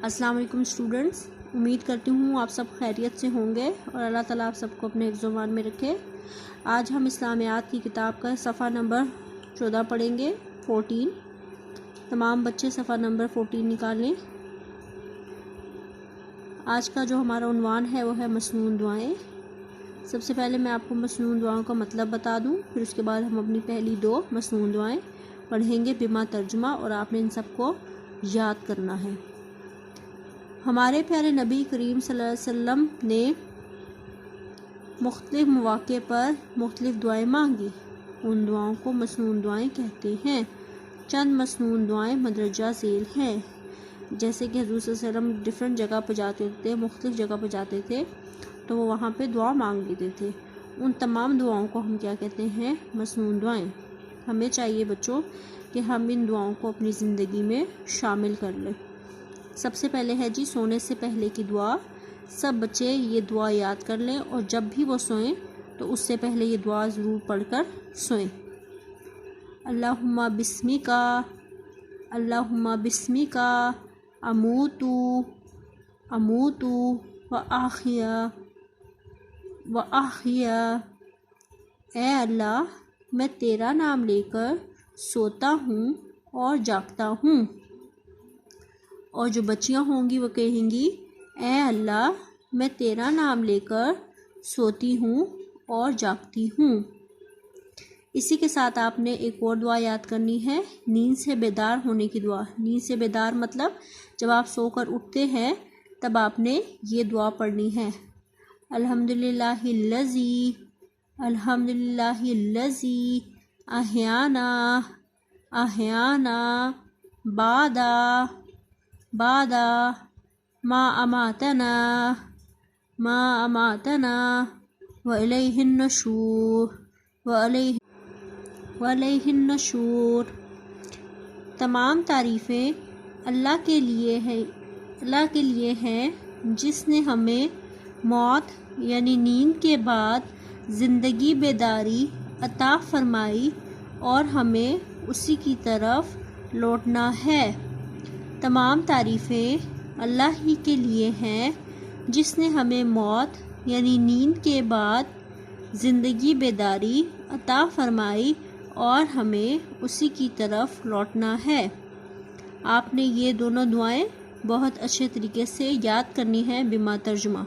السلام علیکم اسٹوڈنٹس، امید کرتی ہوں آپ سب خیریت سے ہوں گے اور اللہ تعالیٰ آپ سب کو اپنے حفظ و امان میں رکھے۔ آج ہم اسلامیات کی کتاب کا صفحہ نمبر 14 پڑھیں گے، 14۔ تمام بچے صفحہ نمبر 14 نکالیں۔ آج کا جو ہمارا عنوان ہے وہ ہے مسنون دعائیں۔ سب سے پہلے میں آپ کو مسنون دعاؤں کا مطلب بتا دوں، پھر اس کے بعد ہم اپنی پہلی 2 مسنون دعائیں پڑھیں گے بما ترجمہ، اور آپ نے ان سب کو یاد کرنا ہے۔ ہمارے پیارے نبی کریم صلی اللہ علیہ وسلم نے مختلف مواقع پر مختلف دعائیں مانگی، ان دعاؤں کو مسنون دعائیں کہتے ہیں۔ چند مسنون دعائیں مندرجہ ذیل ہیں، جیسے کہ حضور صلی اللہ علیہ وسلم ڈفرینٹ جگہ پہ جاتے تھے، مختلف جگہ پہ جاتے تھے تو وہ وہاں پہ دعا مانگ لیتے تھے۔ ان تمام دعاؤں کو ہم کیا کہتے ہیں؟ مسنون دعائیں۔ ہمیں چاہیے بچوں کہ ہم ان دعاؤں کو اپنی زندگی میں شامل کر لیں۔ سب سے پہلے ہے سونے سے پہلے کی دعا۔ سب بچے یہ دعا یاد کر لیں اور جب بھی وہ سوئیں تو اس سے پہلے یہ دعا ضرور پڑھ کر سوئیں۔ اللہم بسمکا، اللہم بسمکا اموتو و احیا۔ اے اللہ، میں تیرا نام لے کر سوتا ہوں اور جاگتا ہوں۔ اور جو بچیاں ہوں گی وہ کہیں گی، اے اللہ، میں تیرا نام لے کر سوتی ہوں اور جاگتی ہوں۔ اسی کے ساتھ آپ نے ایک اور دعا یاد کرنی ہے، نیند سے بیدار ہونے کی دعا۔ نیند سے بیدار مطلب جب آپ سو کر اٹھتے ہیں تب آپ نے یہ دعا پڑھنی ہے، الحمدللہ الذی احیانا بعد ما اماتنا وإلیہ النشور۔ تمام تعریفیں اللہ کے لیے ہیں جس نے ہمیں موت یعنی نیند کے بعد زندگی بیداری عطا فرمائی اور ہمیں اسی کی طرف لوٹنا ہے۔ تمام تعریفیں اللہ ہی کے لیے ہیں جس نے ہمیں موت یعنی نیند کے بعد زندگی بیداری عطا فرمائی اور ہمیں اسی کی طرف لوٹنا ہے۔ آپ نے یہ دونوں دعائیں بہت اچھے طریقے سے یاد کرنی ہے بما ترجمہ۔